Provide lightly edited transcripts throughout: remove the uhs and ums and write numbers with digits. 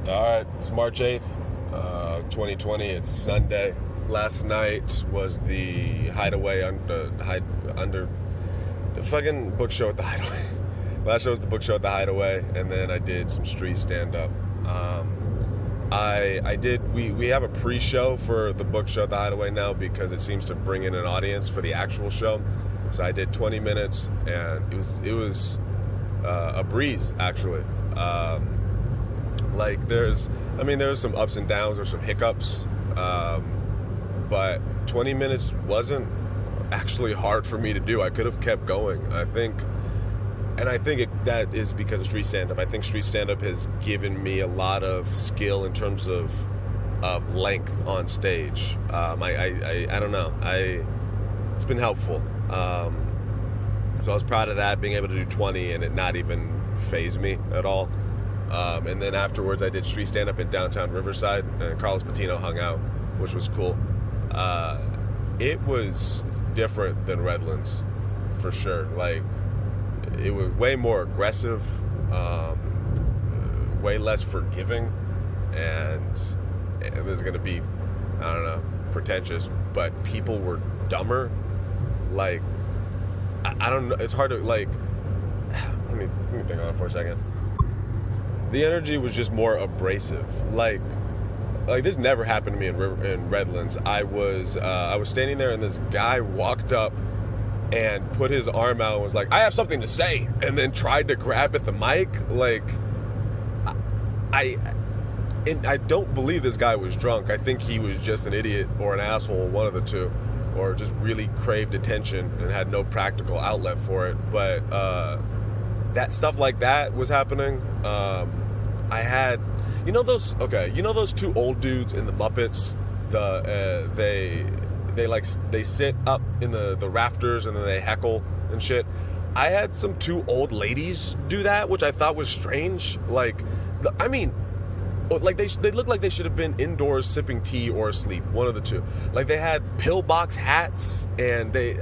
All right, it's March 8th, 2020. It's Sunday. Last night was the Hideaway under the fucking book show at the Hideaway. Last show was the book show at the Hideaway, and then I did some street stand-up. We have a pre-show for the book show at the Hideaway now because it seems to bring in an audience for the actual show. So I did 20 minutes, and it was a breeze, actually. There's some ups and downs or some hiccups, but 20 minutes wasn't actually hard for me to do. I could have kept going. I think that is because of street stand-up. I think street stand-up has given me a lot of skill in terms of length on stage. I don't know. It's been helpful. So I was proud of that, being able to do 20 and it not even faze me at all. And then afterwards, I did street stand-up in downtown Riverside, and Carlos Patino hung out, which was cool. It was different than Redlands, for sure. Like, it was way more aggressive, way less forgiving, and it was going to be, I don't know, pretentious, but people were dumber. Like, I don't know, it's hard to, like, let me think on it for a second. The energy was just more abrasive. Like this never happened to me in Redlands. I was standing there, and this guy walked up and put his arm out and was like, "I have something to say," and then tried to grab at the mic. Like, I don't believe this guy was drunk. I think he was just an idiot or an asshole, one of the two, or just really craved attention and had no practical outlet for it. But that stuff like that was happening. I had, those two old dudes in the Muppets. They sit up in the rafters and then they heckle and shit. I had some two old ladies do that, which I thought was strange. They looked like they should have been indoors sipping tea or asleep, one of the two. Like, they had pillbox hats, and they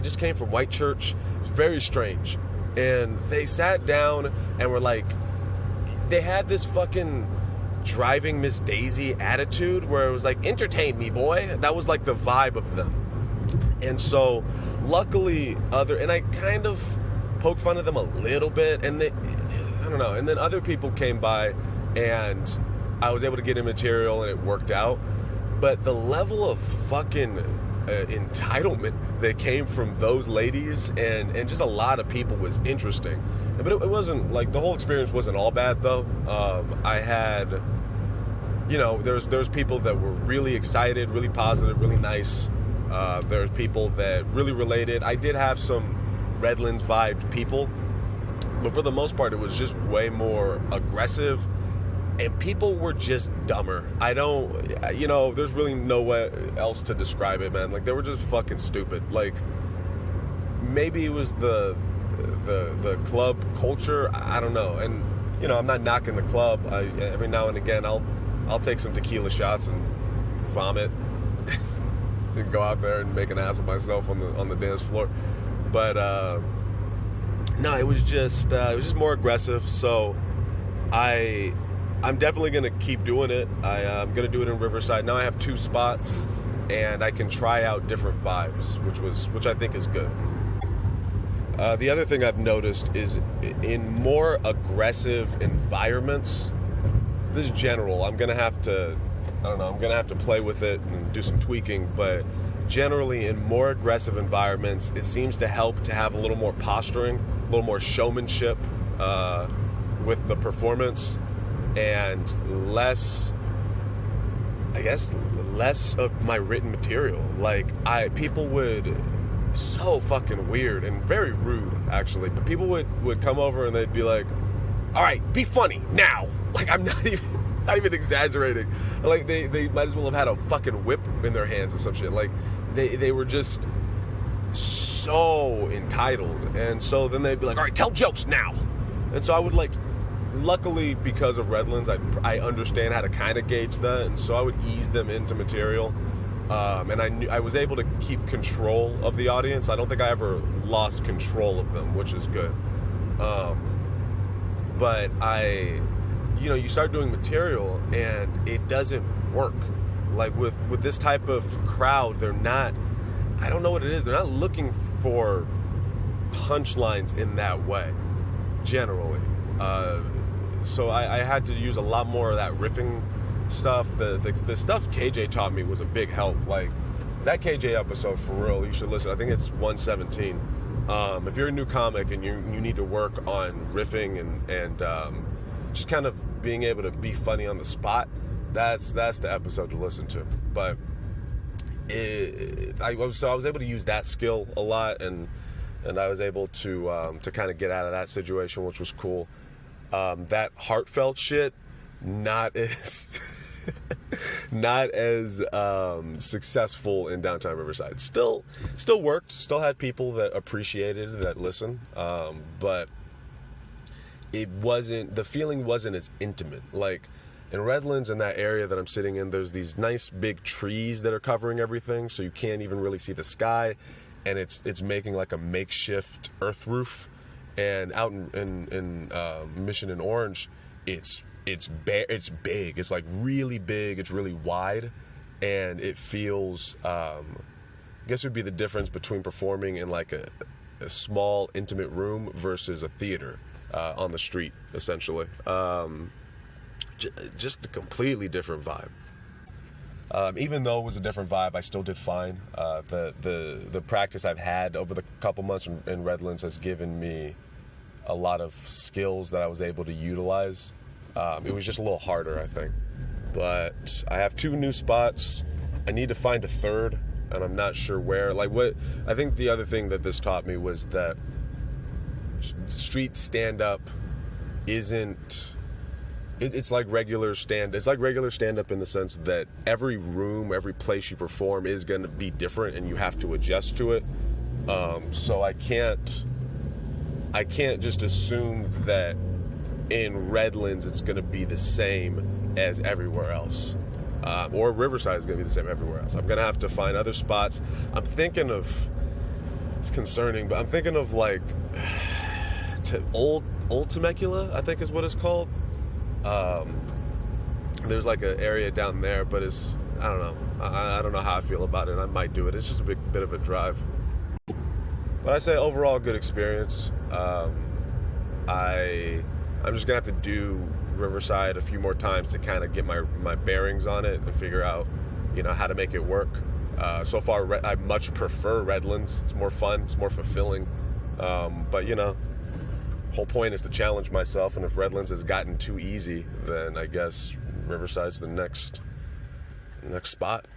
just came from white church. It was very strange. And they sat down and were like, they had this fucking driving Miss Daisy attitude where it was like, "Entertain me, boy." That was like the vibe of them. And so luckily and I kind of poked fun of them a little bit, and I don't know. And then other people came by and I was able to get in material and it worked out. But the level of fucking entitlement that came from those ladies and just a lot of people was interesting. But it wasn't, like, the whole experience wasn't all bad, though. I had, there's people that were really excited, really positive, really nice. There's people that really related. I did have some Redlands vibed people, but for the most part, it was just way more aggressive. And people were just dumber. There's really no way else to describe it, man. Like, they were just fucking stupid. Like, maybe it was the club culture. I don't know. And, I'm not knocking the club. Every now and again, I'll take some tequila shots and vomit and go out there and make an ass of myself on the dance floor. But, no, it was just more aggressive. So I'm definitely going to keep doing it. I'm going to do it in Riverside. Now I have 2 spots, and I can try out different vibes, which I think is good. The other thing I've noticed is in more aggressive environments, this is general, I'm going to have to play with it and do some tweaking, but generally in more aggressive environments, it seems to help to have a little more posturing, a little more showmanship with the performance, and less of my written material. Like, people would, so fucking weird and very rude, actually, but people would come over and they'd be like, "All right, be funny now." Like, I'm not even exaggerating. Like, they might as well have had a fucking whip in their hands or some shit. Like, they were just so entitled. And so then they'd be like, "All right, tell jokes now." And so I would, like, luckily, because of Redlands, I understand how to kind of gauge that, and so I would ease them into material. And I was able to keep control of the audience. I don't think I ever lost control of them, which is good. But you start doing material and it doesn't work. Like with this type of crowd, they're not, I don't know what it is, they're not looking for punchlines in that way, generally. So I had to use a lot more of that riffing stuff. The stuff KJ taught me was a big help. Like, that KJ episode, for real, you should listen. I think it's 117. If you're a new comic and you need to work on riffing and just kind of being able to be funny on the spot, that's the episode to listen to. But I was able to use that skill a lot, and I was able to kind of get out of that situation, which was cool. That heartfelt shit, not as not as successful in downtown Riverside. Still worked. Still had people that appreciated, that listened, but the feeling wasn't as intimate. Like in Redlands, in that area that I'm sitting in, there's these nice big trees that are covering everything, so you can't even really see the sky, and it's making like a makeshift earth roof. And out in Mission and Orange, it's big. It's like really big. It's really wide, and it feels. I guess it would be the difference between performing in like a small intimate room versus a theater on the street, essentially. Just a completely different vibe. Even though it was a different vibe, I still did fine. The practice I've had over the couple months in Redlands has given me a lot of skills that I was able to utilize. It was just a little harder, I think. But I have 2 new spots. I need to find a third, and I'm not sure where. I think the other thing that this taught me was that street stand-up isn't... It's like regular stand-up in the sense that every room, every place you perform is going to be different, and you have to adjust to it. So I can't just assume that in Redlands it's going to be the same as everywhere else, or Riverside is going to be the same everywhere else. I'm going to have to find other spots. I'm thinking of, it's concerning, but I'm thinking of like Old Temecula, I think is what it's called. There's like an area down there, but I don't know. I don't know how I feel about it. I might do it. It's just a bit of a drive. But I say overall good experience. I'm just gonna have to do Riverside a few more times to kind of get my bearings on it and figure out, how to make it work. So far, I much prefer Redlands. It's more fun. It's more fulfilling. But whole point is to challenge myself, and if Redlands has gotten too easy, then I guess Riverside's the next spot.